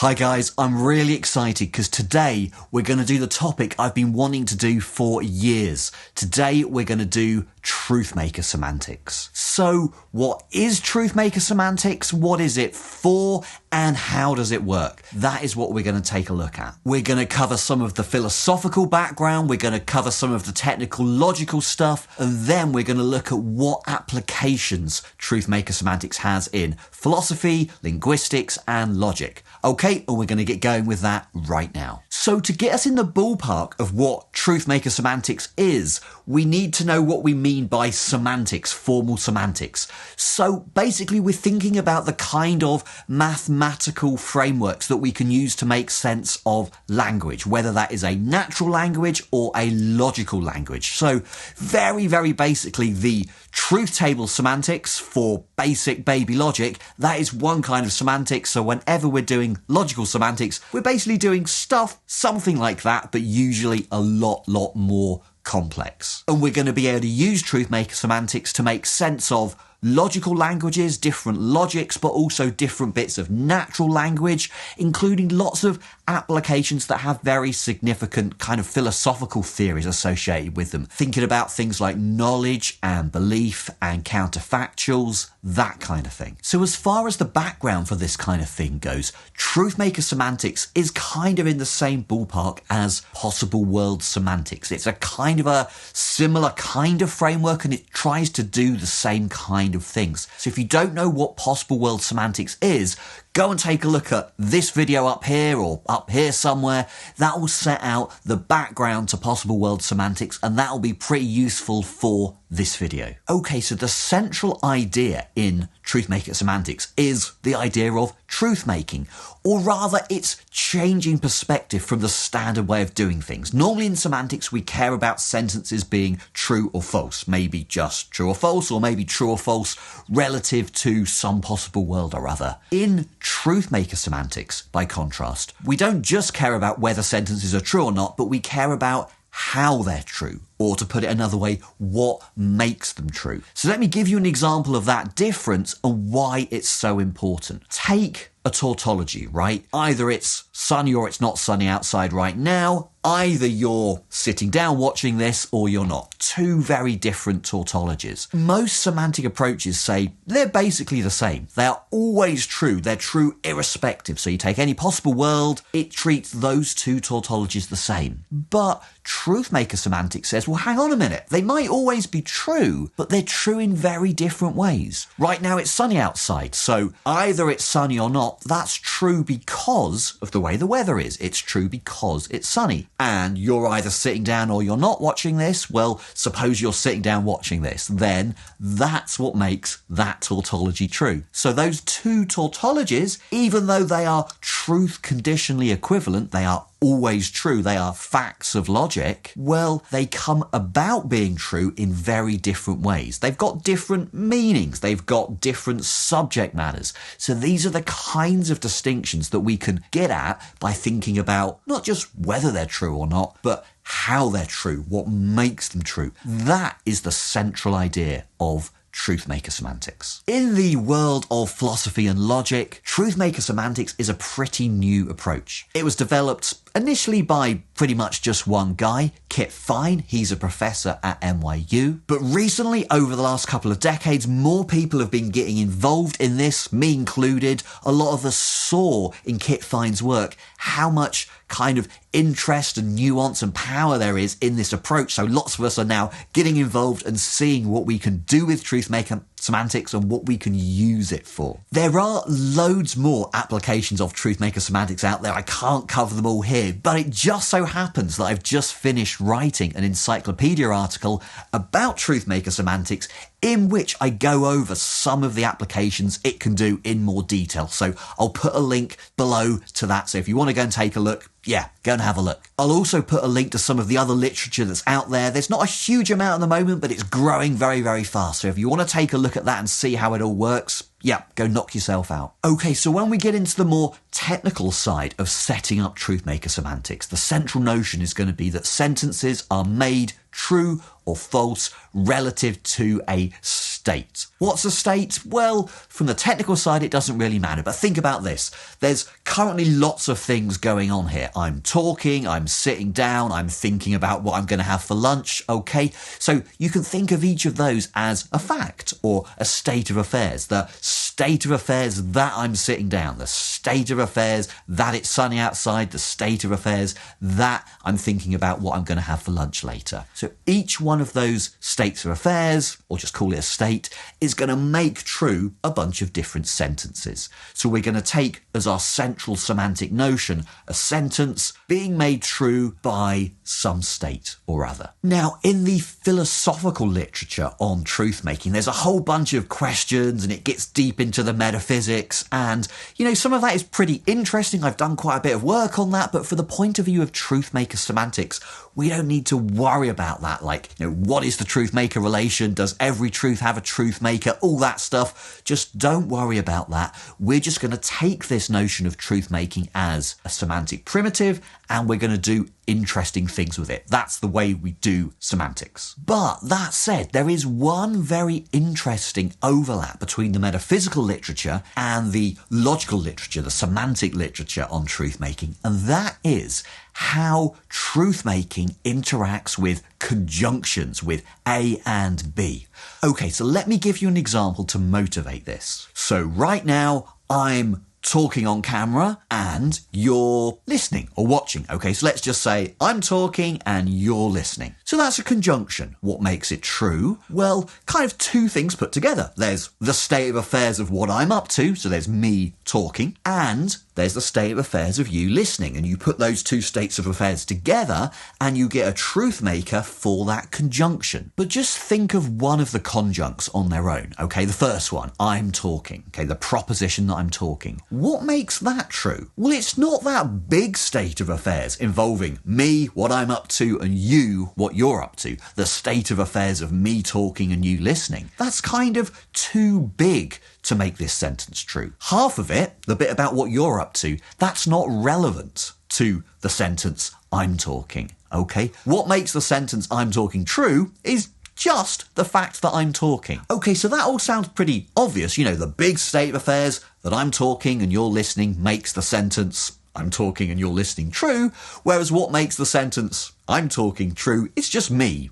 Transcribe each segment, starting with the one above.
Hi guys, I'm really excited because today we're going to do the topic I've been wanting to do for years. Today we're going to do Truthmaker Semantics. So what is Truthmaker Semantics? What is it for? And how does it work? That is what we're going to take a look at. We're going to cover some of the philosophical background. We're going to cover some of the technical, logical stuff. And then we're going to look at what applications Truthmaker Semantics has in philosophy, linguistics, and logic. Okay, and we're going to get going with that right now. So to get us in the ballpark of what Truthmaker Semantics is, we need to know what we mean by semantics, formal semantics. So basically we're thinking about the kind of mathematical frameworks that we can use to make sense of language, whether that is a natural language or a logical language. So very, very basically the truth table semantics for basic baby logic, that is one kind of semantics. So whenever we're doing logical semantics, we're basically doing stuff, something like that, but usually a lot more complex. And we're going to be able to use Truthmaker Semantics to make sense of logical languages, different logics, but also different bits of natural language, including lots of applications that have very significant kind of philosophical theories associated with them. Thinking about things like knowledge and belief and counterfactuals, that kind of thing. So as far as the background for this kind of thing goes, Truthmaker Semantics is kind of in the same ballpark as possible world semantics. It's a kind of a similar kind of framework and it tries to do the same kind of things. So if you don't know what possible world semantics is, go and take a look at this video up here or up here somewhere. That will set out the background to possible world semantics and that will be pretty useful for this video. Okay, so the central idea in Truthmaker Semantics is the idea of truth making, or rather it's changing perspective from the standard way of doing things. Normally in semantics we care about sentences being true or false, maybe just true or false, or maybe true or false relative to some possible world or other. In Truthmaker Semantics, by contrast, we don't just care about whether sentences are true or not, but we care about how they're true, or to put it another way, what makes them true. So let me give you an example of that difference and why it's so important. Take a tautology, right? Either it's sunny or it's not sunny outside right now. Either you're sitting down watching this or you're not. Two very different tautologies. Most semantic approaches say they're basically the same. They are always true. They're true irrespective. So you take any possible world, it treats those two tautologies the same. But Truthmaker Semantics says, well, hang on a minute. They might always be true, but they're true in very different ways. Right now it's sunny outside. So either it's sunny or not, that's true because of the way the weather is. It's true because it's sunny. And you're either sitting down or you're not watching this. Well, suppose you're sitting down watching this. Then that's what makes that tautology true. So those two tautologies, even though they are truth conditionally equivalent, they are always true, they are facts of logic, well, they come about being true in very different ways. They've got different meanings, they've got different subject matters. So these are the kinds of distinctions that we can get at by thinking about not just whether they're true or not, but how they're true, what makes them true. That is the central idea of Truthmaker Semantics. In the world of philosophy and logic, Truthmaker Semantics is a pretty new approach. It was developed initially by pretty much just one guy, Kit Fine. He's a professor at NYU. But recently, over the last couple of decades, more people have been getting involved in this, me included. A lot of us saw in Kit Fine's work how much kind of interest and nuance and power there is in this approach. So lots of us are now getting involved and seeing what we can do with Truthmaker Semantics and what we can use it for. There are loads more applications of Truthmaker Semantics out there. I can't cover them all here, but it just so happens that I've just finished writing an encyclopedia article about Truthmaker Semantics in which I go over some of the applications it can do in more detail. So I'll put a link below to that. So if you want to go and take a look, yeah, go and have a look. I'll also put a link to some of the other literature that's out there. There's not a huge amount at the moment, but it's growing very, very fast. So if you want to take a look at that and see how it all works, Yeah, go knock yourself out. Okay, so when we get into the more technical side of setting up Truthmaker semantics, the central notion is going to be that sentences are made true or false relative to a state. What's a state? Well, from the technical side, it doesn't really matter. But think about this. There's currently lots of things going on here. I'm talking, I'm sitting down, I'm thinking about what I'm going to have for lunch, okay? So you can think of each of those as a fact or a state of affairs. The state of affairs that I'm sitting down, the state of affairs that it's sunny outside, the state of affairs that I'm thinking about what I'm going to have for lunch later. So each one of those states of affairs, or just call it a state, is going to make true a bunch of different sentences. So we're going to take as our central semantic notion a sentence being made true by some state or other. Now, in the philosophical literature on truth making, there's a whole bunch of questions and it gets deep into the metaphysics, and some of that is pretty interesting. I've done quite a bit of work on that, but for the point of view of Truthmaker semantics, we don't need to worry about that. Like, what is the truth-maker relation? Does every truth have a truth-maker? All that stuff. Just don't worry about that. We're just going to take this notion of truth-making as a semantic primitive, and we're going to do interesting things with it. That's the way we do semantics. But that said, there is one very interesting overlap between the metaphysical literature and the logical literature, the semantic literature on truth-making, and that is how truth-making interacts with conjunctions, with A and B. Okay, so let me give you an example to motivate this. So right now, I'm talking on camera and you're listening or watching. Okay, so let's just say I'm talking and you're listening. So that's a conjunction. What makes it true? Well, kind of two things put together. There's the state of affairs of what I'm up to, so there's me talking, and there's the state of affairs of you listening, and you put those two states of affairs together and you get a truth maker for that conjunction. But just think of one of the conjuncts on their own. Okay, the first one, I'm talking. Okay, the proposition that I'm talking. What makes that true? Well, it's not that big state of affairs involving me, what I'm up to, and you, what you're up to. The state of affairs of me talking and you listening. That's kind of too big to make this sentence true. Half of it, the bit about what you're up to, that's not relevant to the sentence I'm talking, okay? What makes the sentence I'm talking true is just the fact that I'm talking. Okay, so that all sounds pretty obvious. The big state of affairs that I'm talking and you're listening makes the sentence I'm talking and you're listening true, whereas what makes the sentence I'm talking true, it's just me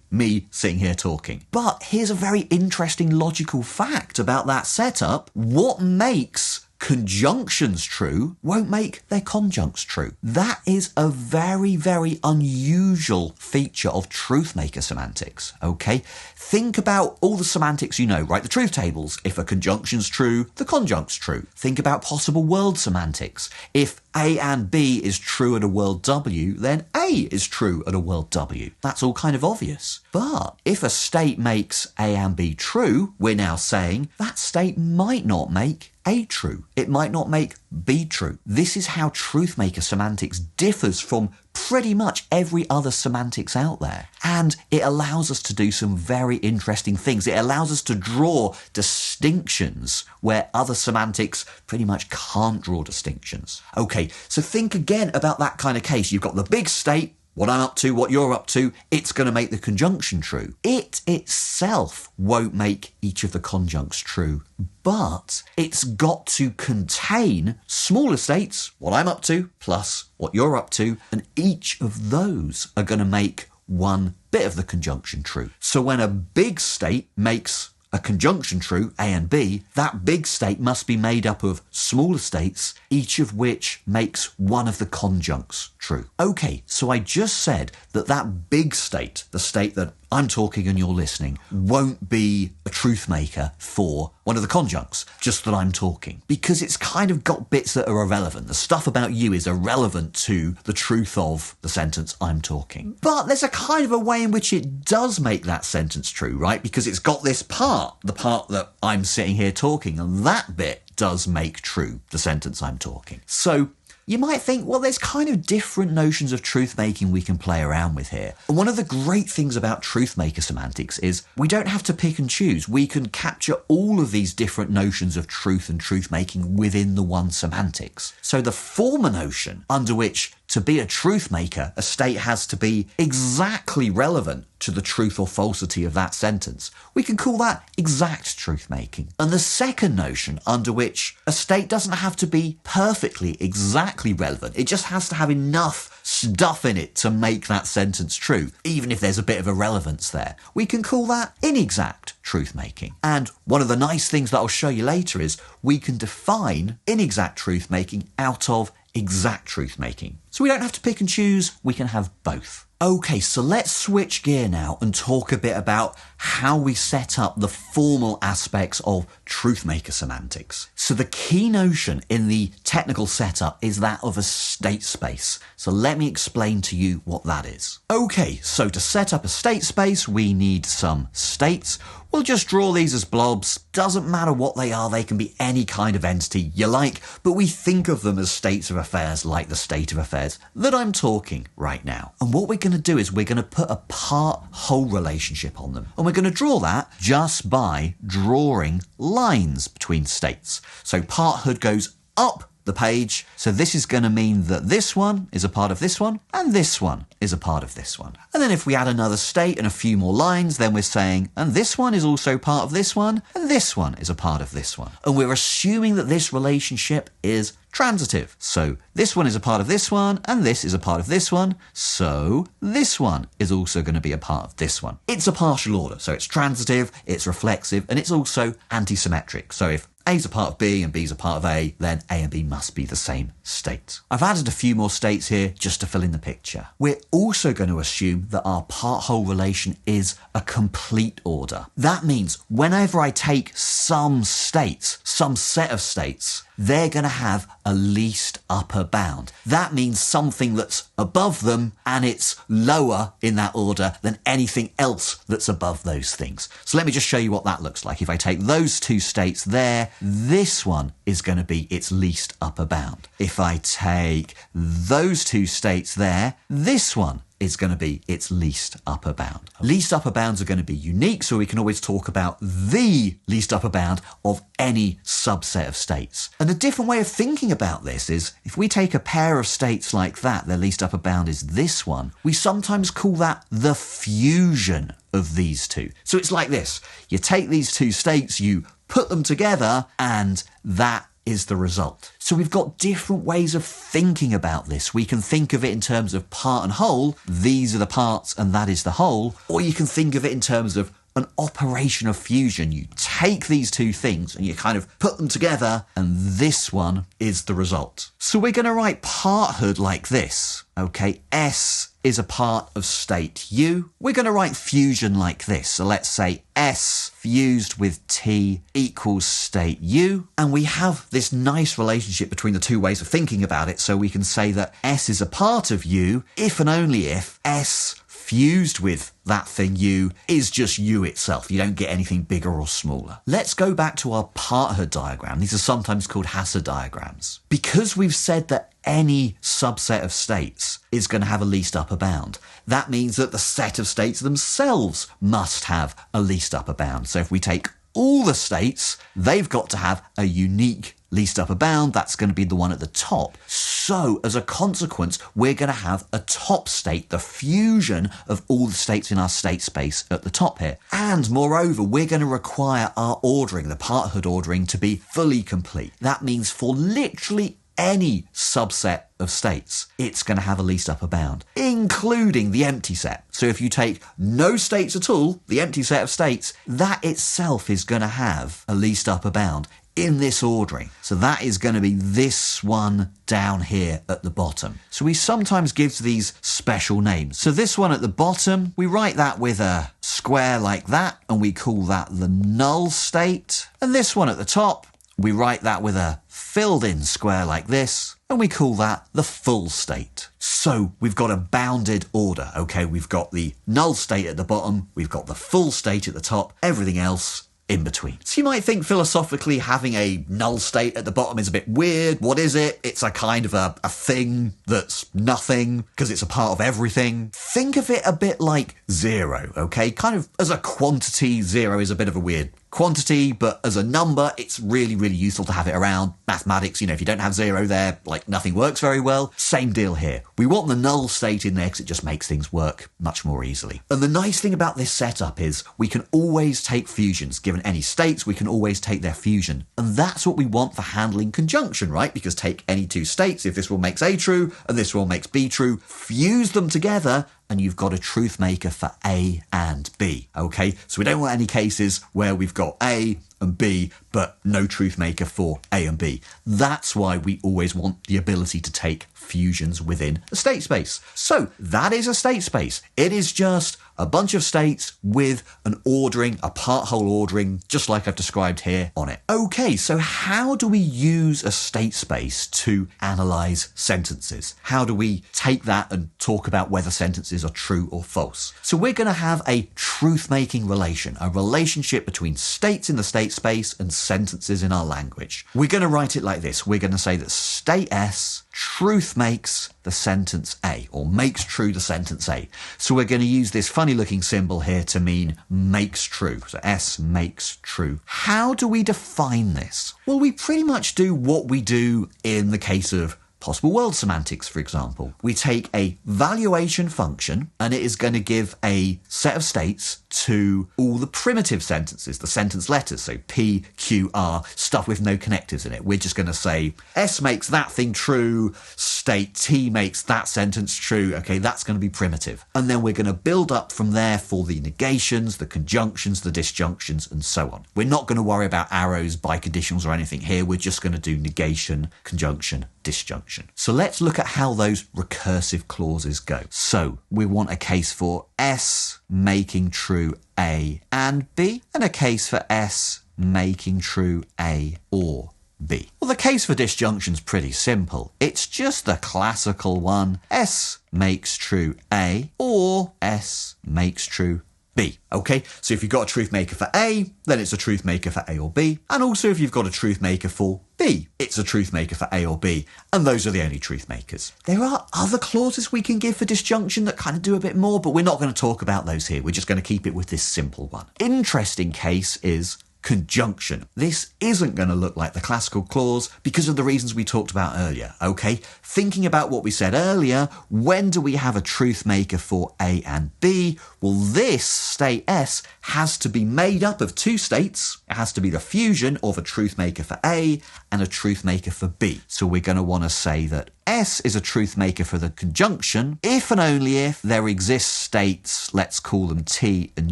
sitting here talking. But here's a very interesting logical fact about that setup. What makes conjunctions true won't make their conjuncts true. That is a very, very unusual feature of truthmaker semantics, okay? Think about all the semantics you know, right? The truth tables. If a conjunction's true, the conjunct's true. Think about possible world semantics. If A and B is true at a world W, then A is true at a world W. That's all kind of obvious. But if a state makes A and B true, we're now saying that state might not make A true. It might not make B true. This is how truthmaker semantics differs from pretty much every other semantics out there. And it allows us to do some very interesting things. It allows us to draw distinctions where other semantics pretty much can't draw distinctions. Okay, so think again about that kind of case. You've got the big state, what I'm up to, what you're up to, it's going to make the conjunction true. It itself won't make each of the conjuncts true, but it's got to contain smaller states, what I'm up to, plus what you're up to, and each of those are going to make one bit of the conjunction true. So when a big state makes a conjunction true, A and B, that big state must be made up of smaller states, each of which makes one of the conjuncts true. Okay, so I just said that that big state, the state that I'm talking and you're listening, won't be a truth maker for one of the conjuncts, just that I'm talking, because it's kind of got bits that are irrelevant. The stuff about you is irrelevant to the truth of the sentence I'm talking. But there's a kind of a way in which it does make that sentence true, right? Because it's got this part, the part that I'm sitting here talking, and that bit does make true the sentence I'm talking. So you might think, well, there's kind of different notions of truth making we can play around with here. And one of the great things about Truthmaker Semantics is we don't have to pick and choose. We can capture all of these different notions of truth and truth making within the one semantics. So the former notion under which to be a truth maker, a state has to be exactly relevant to the truth or falsity of that sentence. We can call that exact truth making. And the second notion under which a state doesn't have to be perfectly exactly relevant. It just has to have enough stuff in it to make that sentence true, even if there's a bit of irrelevance there. We can call that inexact truth making. And one of the nice things that I'll show you later is we can define inexact truth making out of exact truth making. So we don't have to pick and choose, we can have both. Okay, so let's switch gear now and talk a bit about how we set up the formal aspects of Truthmaker Semantics. So the key notion in the technical setup is that of a state space. So let me explain to you what that is. Okay, so to set up a state space, we need some states. We'll just draw these as blobs. Doesn't matter what they are, they can be any kind of entity you like, but we think of them as states of affairs like the state of affairs that I'm talking right now. And what we're going to do is we're going to put a part-whole relationship on them. And we're going to draw that just by drawing lines between states. So parthood goes up the page. So this is going to mean that this one is a part of this one, and this one is a part of this one. And then if we add another state and a few more lines, then we're saying, and this one is also part of this one, and this one is a part of this one. And we're assuming that this relationship is transitive. So this one is a part of this one, and this is a part of this one. So this one is also going to be a part of this one. It's a partial order. So it's transitive, it's reflexive, and it's also anti-symmetric. So if A is a part of B and B is a part of A, then A and B must be the same state. I've added a few more states here just to fill in the picture. We're also going to assume that our part-whole relation is a complete order. That means whenever I take some states, some set of states, they're going to have a least upper bound. That means something that's above them and it's lower in that order than anything else that's above those things. So let me just show you what that looks like. If I take those two states there, this one is going to be its least upper bound. If I take those two states there, this one is going to be its least upper bound. Least upper bounds are going to be unique, so we can always talk about the least upper bound of any subset of states. And a different way of thinking about this is, if we take a pair of states like that, their least upper bound is this one, we sometimes call that the fusion of these two. So it's like this. You take these two states, you put them together, and that is the result. So we've got different ways of thinking about this. We can think of it in terms of part and whole. These are the parts and that is the whole. Or you can think of it in terms of an operation of fusion. You take these two things and you kind of put them together, and this one is the result. So we're going to write parthood like this. Okay, S is a part of state U. We're going to write fusion like this. So let's say S fused with T equals state U. And we have this nice relationship between the two ways of thinking about it. So we can say that S is a part of U if and only if S fused with that thing U is just U itself. You don't get anything bigger or smaller. Let's go back to our parthood diagram. These are sometimes called Hasse diagrams. Because we've said that any subset of states is going to have a least upper bound, that means that the set of states themselves must have a least upper bound. So if we take all the states, they've got to have a unique least upper bound. That's going to be the one at the top. So as a consequence, we're going to have a top state, the fusion of all the states in our state space at the top here. And moreover, we're going to require our ordering, the parthood ordering, to be fully complete. That means for literally any subset of states, it's going to have a least upper bound, including the empty set. So if you take no states at all, the empty set of states, that itself is going to have a least upper bound in this ordering. So that is going to be this one down here at the bottom. So we sometimes give these special names. So this one at the bottom, we write that with a square like that, and we call that the null state. And this one at the top, we write that with a filled in square like this, and we call that the full state. So we've got a bounded order, okay? We've got the null state at the bottom, we've got the full state at the top, everything else in between. So you might think philosophically having a null state at the bottom is a bit weird. What is it? It's a kind of a thing that's nothing because it's a part of everything. Think of it a bit like zero, okay? Kind of as a quantity, zero is a bit of a weird quantity, but as a number, it's really, really useful to have it around. Mathematics, if you don't have zero there, like nothing works very well. Same deal here. We want the null state in there because it just makes things work much more easily. And the nice thing about this setup is we can always take fusions. Given any states, we can always take their fusion. And that's what we want for handling conjunction, right? Because take any two states, if this one makes A true and this one makes B true, fuse them together, and you've got a truth maker for A and B, okay? So we don't want any cases where we've got A and B, but no truth maker for A and B. That's why we always want the ability to take fusions within a state space. So that is a state space. It is just a bunch of states with an ordering, a part-whole ordering, just like I've described here on it. Okay, so how do we use a state space to analyze sentences? How do we take that and talk about whether sentences are true or false? So we're going to have a truth-making relation, a relationship between states in the state space and sentences in our language. We're going to write it like this. We're going to say that state S truth makes the sentence A, or makes true the sentence A. So we're going to use this funny looking symbol here to mean makes true. So S makes true. How do we define this? Well, we pretty much do what we do in the case of possible world semantics, for example. We take a valuation function and it is going to give a set of states to all the primitive sentences, the sentence letters, so P, Q, R, stuff with no connectives in it. We're just going to say S makes that thing true, state T makes that sentence true. Okay, that's going to be primitive. And then we're going to build up from there for the negations, the conjunctions, the disjunctions, and so on. We're not going to worry about arrows, biconditionals, or anything here. We're just going to do negation, conjunction, disjunction. So let's look at how those recursive clauses go. So we want a case for S making true A and B, and a case for S making true A or B. Well, the case for disjunction's pretty simple. It's just the classical one. S makes true A or S makes true B. Okay, so if you've got a truth maker for A, then it's a truth maker for A or B. And also if you've got a truth maker for B, it's a truth maker for A or B. And those are the only truth makers. There are other clauses we can give for disjunction that kind of do a bit more, but we're not going to talk about those here. We're just going to keep it with this simple one. Interesting case is conjunction. This isn't going to look like the classical clause because of the reasons we talked about earlier, okay? Thinking about what we said earlier, when do we have a truth maker for A and B? Well, this state S has to be made up of two states. It has to be the fusion of a truth maker for A and a truth maker for B. So we're going to want to say that S is a truth maker for the conjunction if and only if there exist states, let's call them T and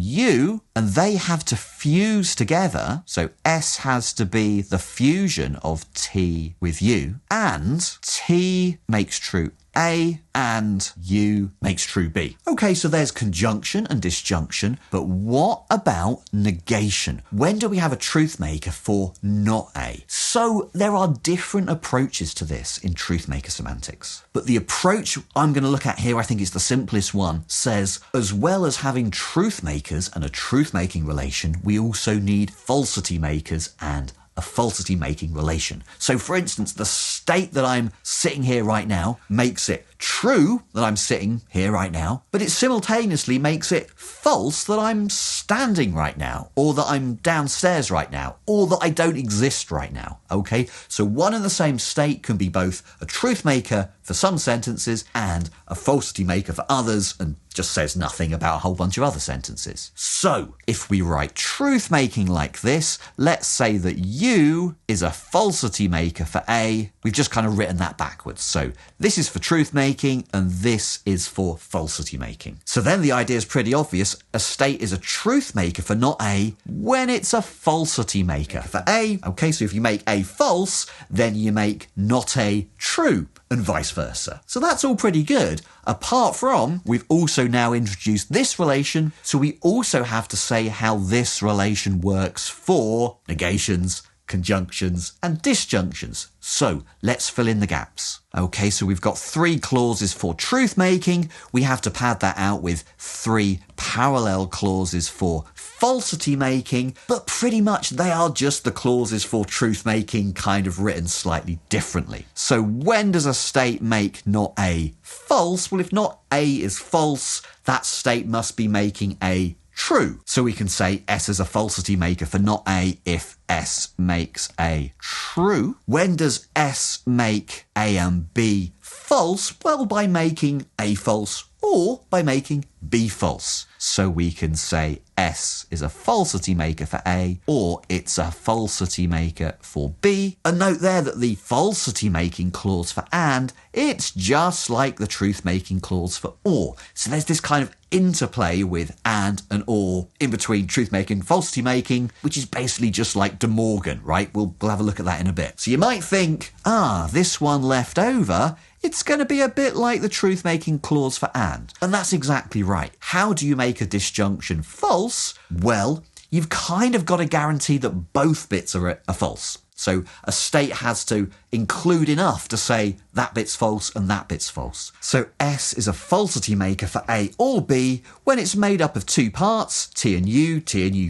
U, and they have to fuse together. So S has to be the fusion of T with U, and T makes true A and U makes true B. Okay, so there's conjunction and disjunction, but what about negation? When do we have a truth maker for not A? So there are different approaches to this in Truthmaker Semantics. But the approach I'm going to look at here, I think is the simplest one, says as well as having truth makers and a truth making relation, we also need falsity makers and a falsity making relation. So for instance, the state that I'm sitting here right now makes it true that I'm sitting here right now, but it simultaneously makes it false that I'm standing right now, or that I'm downstairs right now, or that I don't exist right now, okay? So one and the same state can be both a truth maker for some sentences and a falsity maker for others, and just says nothing about a whole bunch of other sentences. So if we write truth making like this, let's say that U is a falsity maker for A. We've just kind of written that backwards. So this is for truth making and this is for falsity making. So then the idea is pretty obvious. A state is a truth maker for not A when it's a falsity maker for A. Okay, so if you make A false, then you make not A true, and vice versa. So that's all pretty good. Apart from, we've also now introduced this relation, so we also have to say how this relation works for negations, conjunctions, and disjunctions. So let's fill in the gaps. Okay, so we've got 3 clauses for truth making. We have to pad that out with 3 parallel clauses for falsity making, but pretty much they are just the clauses for truth making kind of written slightly differently. So when does a state make not A false? Well, if not A is false, that state must be making A true. So we can say S is a falsity maker for not A if S makes A true. When does S make A and B false? Well, by making A false or by making B false. So we can say S is a falsity maker for A, or it's a falsity maker for B. And note there that the falsity making clause for and, it's just like the truth making clause for or. So there's this kind of interplay with and or in between truth making and falsity making, which is basically just like De Morgan, right? We'll have a look at that in a bit. So you might think, this one left over, it's going to be a bit like the truth-making clause for and. And that's exactly right. How do you make a disjunction false? Well, you've kind of got to guarantee that both bits are false. So a state has to include enough to say that bit's false and that bit's false. So S is a falsity maker for A or B when it's made up of two parts, T and U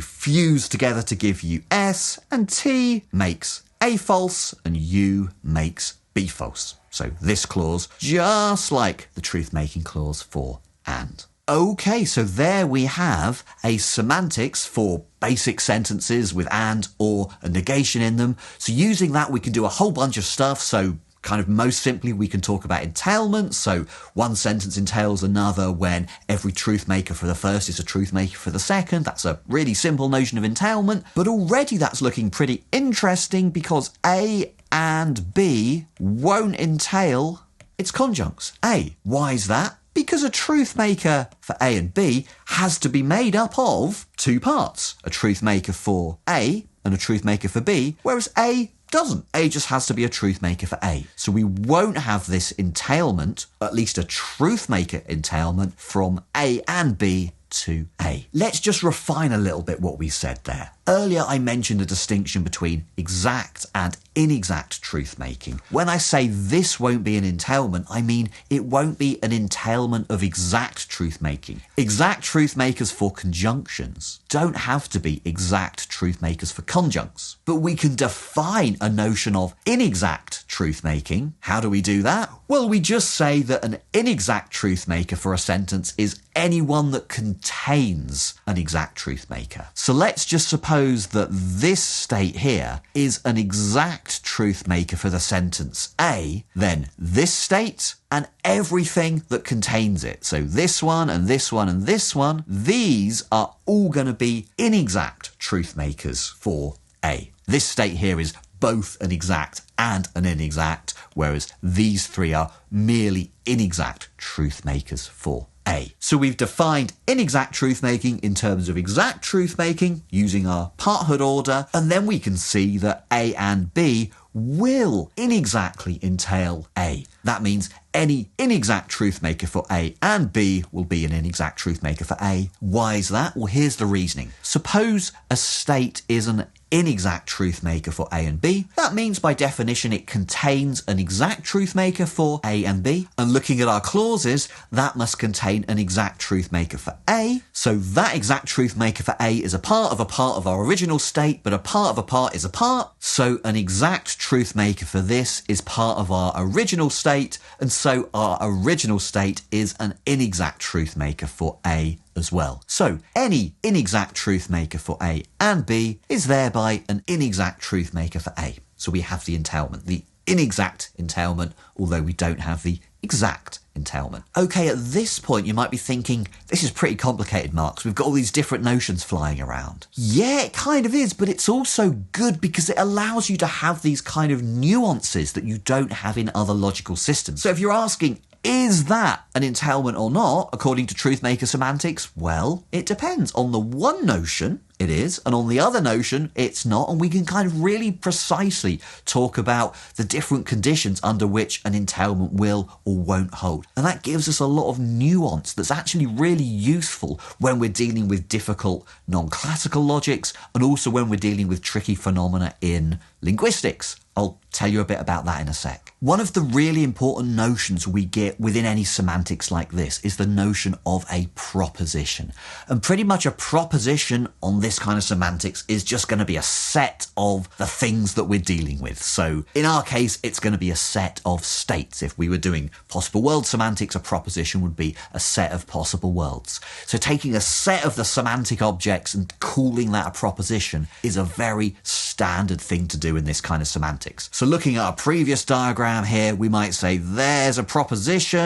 fuse together to give you S, and T makes A false and U makes B false. So this clause, just like the truth-making clause for and. Okay, so there we have a semantics for basic sentences with and, or, a negation in them. So using that, we can do a whole bunch of stuff. So kind of most simply, we can talk about entailment. So one sentence entails another when every truth maker for the first is a truth maker for the second. That's a really simple notion of entailment. But already that's looking pretty interesting because A and B won't entail its conjuncts. A. Why is that? Because a truth maker for A and B has to be made up of two parts. A truth maker for A and a truth maker for B, whereas A doesn't. A just has to be a truth maker for A. So we won't have this entailment, at least a truth maker entailment, from A and B to A. Let's just refine a little bit what we said there. Earlier I mentioned a distinction between exact and inexact truth making. When I say this won't be an entailment, I mean it won't be an entailment of exact truth making. Exact truth makers for conjunctions don't have to be exact truth makers for conjuncts. But we can define a notion of inexact truth making. How do we do that? Well, we just say that an inexact truth maker for a sentence is anyone that contains an exact truth maker. So let's just suppose that this state here is an exact truth maker for the sentence A, then this state and everything that contains it. So this one and this one and this one, these are all going to be inexact truth makers for A. This state here is both an exact and an inexact, whereas these three are merely inexact truth makers for A. So we've defined inexact truth making in terms of exact truth making using our parthood order, and then we can see that A and B will inexactly entail A. That means any inexact truth maker for A and B will be an inexact truth maker for A. Why is that? Well, here's the reasoning. Suppose a state is an inexact truth maker for A and B. That means by definition it contains an exact truth maker for A and B. And looking at our clauses, that must contain an exact truth maker for A. So that exact truth maker for A is a part of our original state, but a part of a part is a part. So an exact truth maker for this is part of our original state, and so our original state is an inexact truth maker for A as well. So any inexact truth maker for A and B is thereby an inexact truth maker for A. So we have the entailment, the inexact entailment, although we don't have the exact entailment. Okay, at this point you might be thinking, this is pretty complicated, Marks. We've got all these different notions flying around. Yeah, it kind of is, but it's also good because it allows you to have these kind of nuances that you don't have in other logical systems. So if you're asking, is that an entailment or not, according to Truthmaker Semantics? Well, it depends. On the one notion, it is, and on the other notion, it's not, and we can kind of really precisely talk about the different conditions under which an entailment will or won't hold. And that gives us a lot of nuance that's actually really useful when we're dealing with difficult non-classical logics, and also when we're dealing with tricky phenomena in linguistics. I'll tell you a bit about that in a sec. One of the really important notions we get with within any semantics like this is the notion of a proposition. And pretty much a proposition on this kind of semantics is just going to be a set of the things that we're dealing with. So in our case, it's going to be a set of states. If we were doing possible world semantics, a proposition would be a set of possible worlds. So taking a set of the semantic objects and calling that a proposition is a very standard thing to do in this kind of semantics. So looking at our previous diagram here, we might say there's a proposition,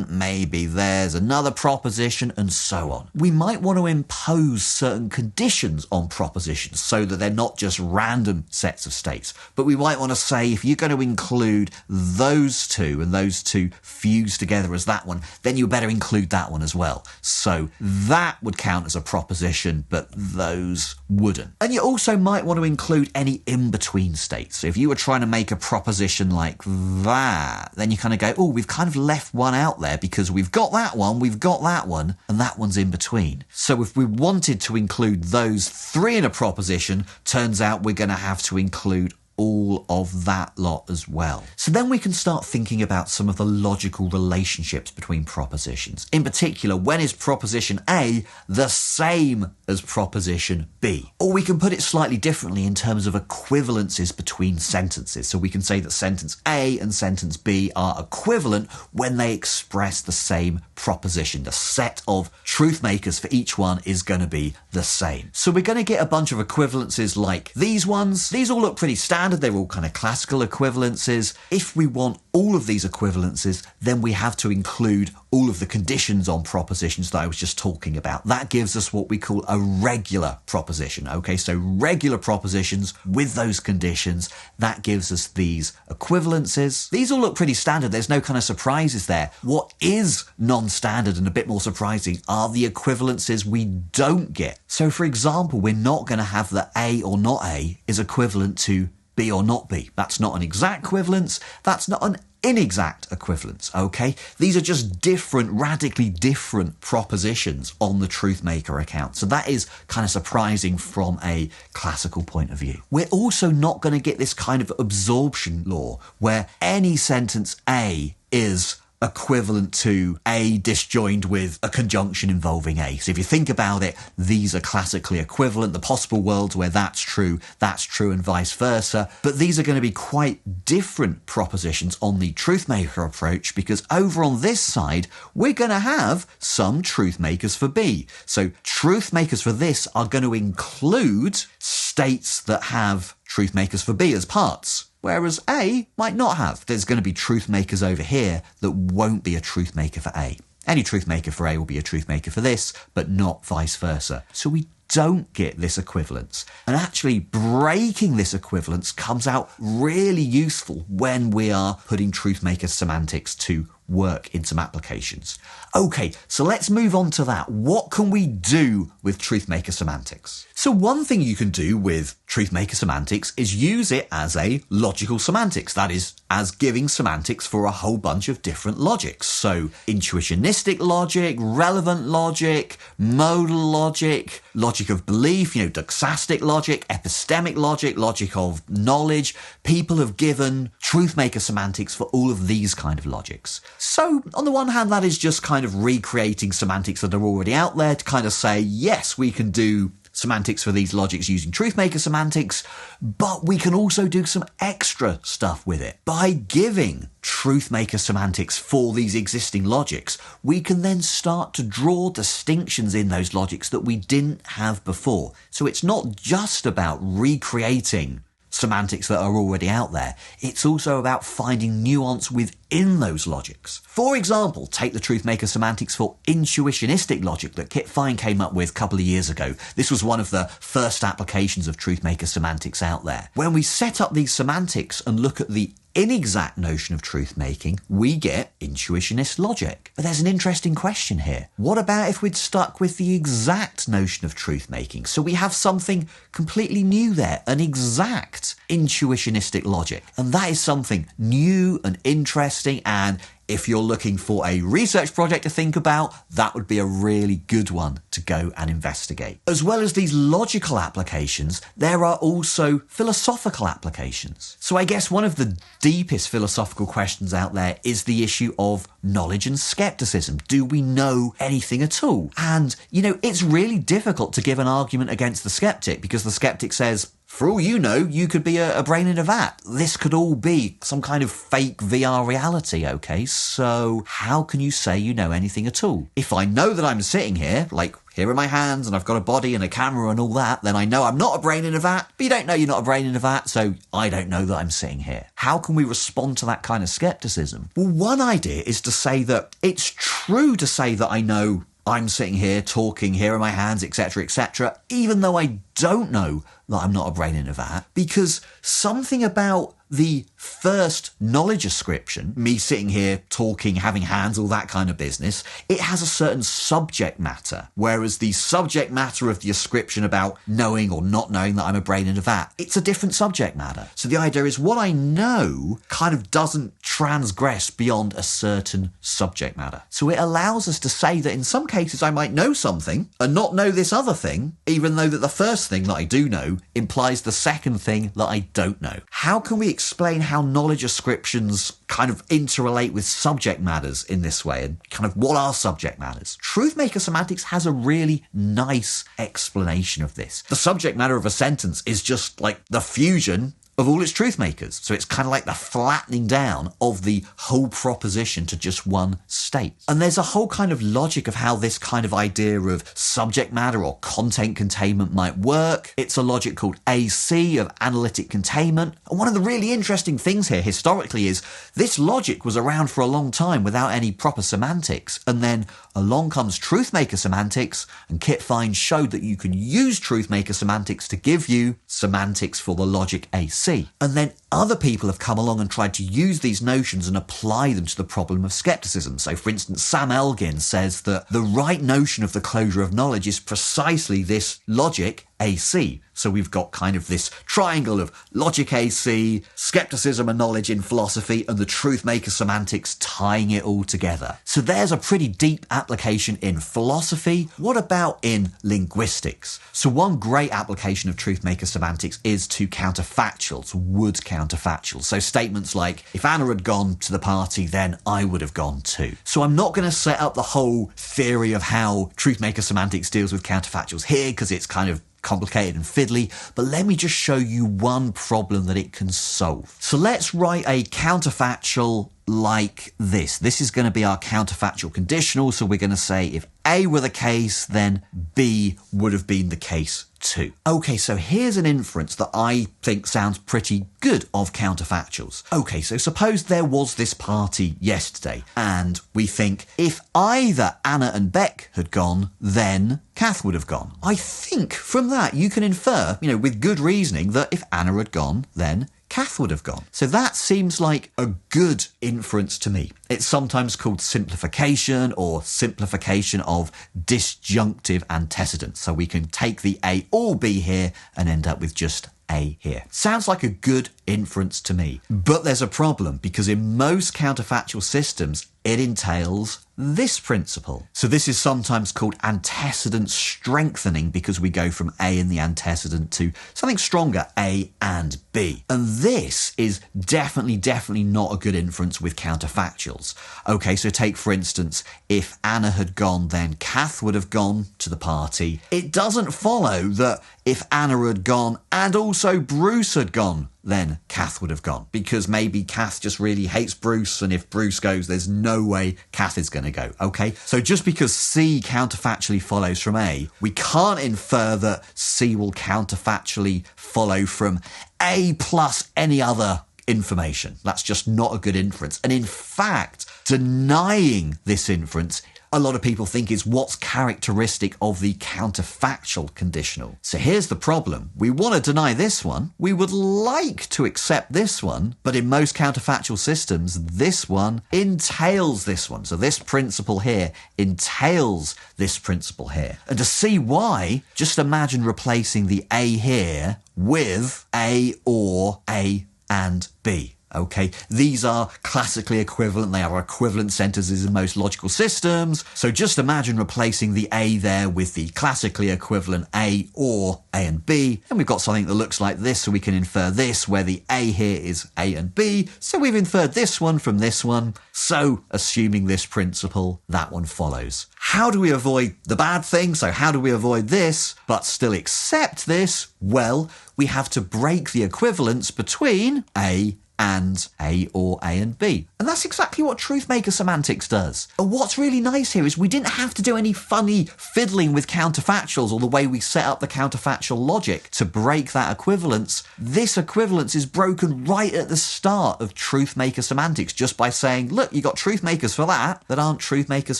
maybe there's another proposition, and so on. We might want to impose certain conditions on propositions so that they're not just random sets of states, but we might want to say if you're going to include those two and those two fuse together as that one, then you better include that one as well. So that would count as a proposition, but those wouldn't. And you also might want to include any in-between states. So if you were trying to make a proposition like that, then you kind of go, oh, we've kind of left one out there because we've got that one, and that one's in between. So if we wanted to include those three in a proposition, turns out we're going to have to include all of that lot as well. So then we can start thinking about some of the logical relationships between propositions. In particular, when is proposition A the same as proposition B? Or we can put it slightly differently in terms of equivalences between sentences. So we can say that sentence A and sentence B are equivalent when they express the same proposition. The set of truth makers for each one is going to be the same. So we're going to get a bunch of equivalences like these ones. These all look pretty standard. They're all kind of classical equivalences. If we want all of these equivalences, then we have to include all of the conditions on propositions that I was just talking about. That gives us what we call a regular proposition. Okay, so regular propositions with those conditions, that gives us these equivalences. These all look pretty standard. There's no kind of surprises there. What is non-standard and a bit more surprising are the equivalences we don't get. So for example, we're not going to have that A or not A is equivalent to B or not B. That's not an exact equivalence. That's not an inexact equivalence, okay? These are just different, radically different propositions on the Truthmaker account. So that is kind of surprising from a classical point of view. We're also not going to get this kind of absorption law where any sentence A is equivalent to A disjoined with a conjunction involving A. So if you think about it, these are classically equivalent. The possible worlds where that's true, and vice versa. But these are going to be quite different propositions on the Truthmaker approach because over on this side, we're going to have some truth makers for B. So truth makers for this are going to include states that have truth makers for B as parts. Whereas A might not have. There's going to be truth makers over here that won't be a truth maker for A. Any truth maker for A will be a truth maker for this, but not vice versa. So we don't get this equivalence. And actually breaking this equivalence comes out really useful when we are putting Truthmaker semantics to work in some applications. Okay, so let's move on to that. What can we do with Truthmaker semantics? So one thing you can do with Truthmaker semantics is use it as a logical semantics. That is, as giving semantics for a whole bunch of different logics. So intuitionistic logic, relevant logic, modal logic, logic of belief, doxastic logic, epistemic logic, logic of knowledge. People have given Truthmaker semantics for all of these kind of logics. So on the one hand, that is just kind of recreating semantics that are already out there to kind of say, yes, we can do semantics for these logics using Truthmaker semantics, but we can also do some extra stuff with it. By giving Truthmaker semantics for these existing logics, we can then start to draw distinctions in those logics that we didn't have before. So it's not just about recreating semantics that are already out there. It's also about finding nuance within those logics. For example, take the Truthmaker semantics for intuitionistic logic that Kit Fine came up with a couple of years ago. This was one of the first applications of Truthmaker semantics out there. When we set up these semantics and look at the inexact notion of truth making, we get intuitionist logic. But there's an interesting question here. What about if we'd stuck with the exact notion of truth making? So we have something completely new there, an exact intuitionistic logic. And that is something new and interesting, and if you're looking for a research project to think about, that would be a really good one to go and investigate. As well as these logical applications, there are also philosophical applications. So I guess one of the deepest philosophical questions out there is the issue of knowledge and skepticism. Do we know anything at all? And, it's really difficult to give an argument against the skeptic, because the skeptic says, for all you know, you could be a brain in a vat. This could all be some kind of fake VR reality, okay? So how can you say you know anything at all? If I know that I'm sitting here, like here are my hands and I've got a body and a camera and all that, then I know I'm not a brain in a vat, but you don't know you're not a brain in a vat, so I don't know that I'm sitting here. How can we respond to that kind of skepticism? Well, one idea is to say that it's true to say that I know I'm sitting here talking, here are my hands, etc., even though I don't know that I'm not a brain in a vat, because something about the first knowledge ascription, me sitting here talking, having hands, all that kind of business, it has a certain subject matter, whereas the subject matter of the ascription about knowing or not knowing that I'm a brain in a vat, it's a different subject matter. So the idea is what I know kind of doesn't transgress beyond a certain subject matter. So it allows us to say that in some cases I might know something and not know this other thing, even though that the first thing that I do know implies the second thing that I don't know. How can we explain how knowledge ascriptions kind of interrelate with subject matters in this way, and kind of what are subject matters? Truthmaker Semantics has a really nice explanation of this. The subject matter of a sentence is just like the fusion of all its truth makers. So it's kind of like the flattening down of the whole proposition to just one state. And there's a whole kind of logic of how this kind of idea of subject matter or content containment might work. It's a logic called AC, of analytic containment. And one of the really interesting things here historically is this logic was around for a long time without any proper semantics. And then along comes Truthmaker Semantics, and Kit Fine showed that you can use Truthmaker Semantics to give you semantics for the logic AC. And then other people have come along and tried to use these notions and apply them to the problem of skepticism. So, for instance, Sam Elgin says that the right notion of the closure of knowledge is precisely this logic AC. So we've got kind of this triangle of logic AC, skepticism and knowledge in philosophy, and the Truthmaker Semantics tying it all together. So there's a pretty deep application in philosophy. What about in linguistics? So one great application of Truthmaker Semantics is to counterfactuals, would counterfactuals. So statements like, if Anna had gone to the party, then I would have gone too. So I'm not going to set up the whole theory of how Truthmaker Semantics deals with counterfactuals here, because it's kind of complicated and fiddly, but let me just show you one problem that it can solve. So let's write a counterfactual like this. This is going to be our counterfactual conditional, so we're going to say if A were the case, then B would have been the case too. Okay, so here's an inference that I think sounds pretty good of counterfactuals. Okay, so suppose there was this party yesterday, and we think if either Anna and Beck had gone, then Kath would have gone. I think from that you can infer, with good reasoning, that if Anna had gone, then Kath would have gone. So that seems like a good inference to me. It's sometimes called simplification or simplification of disjunctive antecedents. So we can take the A or B here and end up with just A here. Sounds like a good inference to me. But there's a problem, because in most counterfactual systems, it entails this principle. So this is sometimes called antecedent strengthening, because we go from A in the antecedent to something stronger, A and B. And this is definitely not a good inference with counterfactuals. Okay, so take, for instance, if Anna had gone, then Kath would have gone to the party. It doesn't follow that if Anna had gone and also Bruce had gone, then Kath would have gone, because maybe Kath just really hates Bruce, and if Bruce goes, there's no way Kath is going to go, okay? So just because C counterfactually follows from A, we can't infer that C will counterfactually follow from A plus any other information. That's just not a good inference. And in fact, denying this inference, a lot of people think, is what's characteristic of the counterfactual conditional. So here's the problem. We want to deny this one. We would like to accept this one, but in most counterfactual systems, this one entails this one. So this principle here entails this principle here. And to see why, just imagine replacing the A here with A or A and B. Okay, these are classically equivalent. They are equivalent sentences in most logical systems. So just imagine replacing the A there with the classically equivalent A or A and B. And we've got something that looks like this, so we can infer this, where the A here is A and B. So we've inferred this one from this one. So assuming this principle, that one follows. How do we avoid the bad thing? So how do we avoid this, but still accept this? Well, we have to break the equivalence between A and A or A and B. And that's exactly what Truthmaker Semantics does. And what's really nice here is we didn't have to do any funny fiddling with counterfactuals or the way we set up the counterfactual logic to break that equivalence. This equivalence is broken right at the start of Truthmaker Semantics just by saying, look, you got truth makers for that aren't truth makers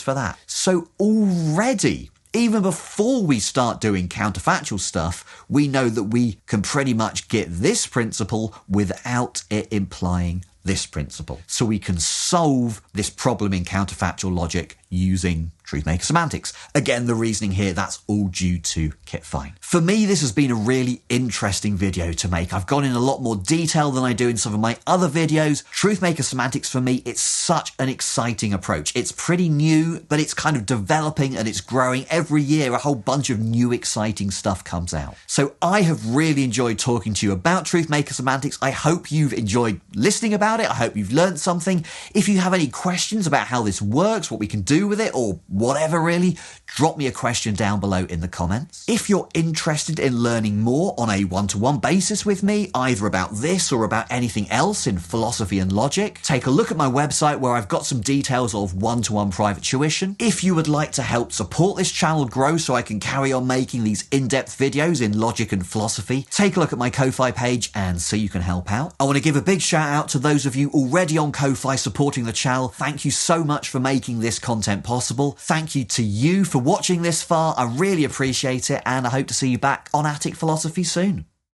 for that. So already, even before we start doing counterfactual stuff, we know that we can pretty much get this principle without it implying this principle. So we can solve this problem in counterfactual logic using Truthmaker Semantics. Again, the reasoning here, that's all due to Kit Fine. For me, this has been a really interesting video to make. I've gone in a lot more detail than I do in some of my other videos. Truthmaker Semantics, for me, it's such an exciting approach. It's pretty new, but it's kind of developing and it's growing. Every year, a whole bunch of new exciting stuff comes out. So I have really enjoyed talking to you about Truthmaker Semantics. I hope you've enjoyed listening about it. I hope you've learned something. If you have any questions about how this works, what we can do with it, or whatever really, drop me a question down below in the comments. If you're interested in learning more on a one-to-one basis with me, either about this or about anything else in philosophy and logic, take a look at my website where I've got some details of one-to-one private tuition. If you would like to help support this channel grow so I can carry on making these in-depth videos in logic and philosophy, take a look at my Ko-Fi page and see you can help out. I want to give a big shout out to those of you already on Ko-Fi supporting the channel. Thank you so much for making this content possible. Thank you to you for watching this far. I really appreciate it, and I hope to see you back on Attic Philosophy soon.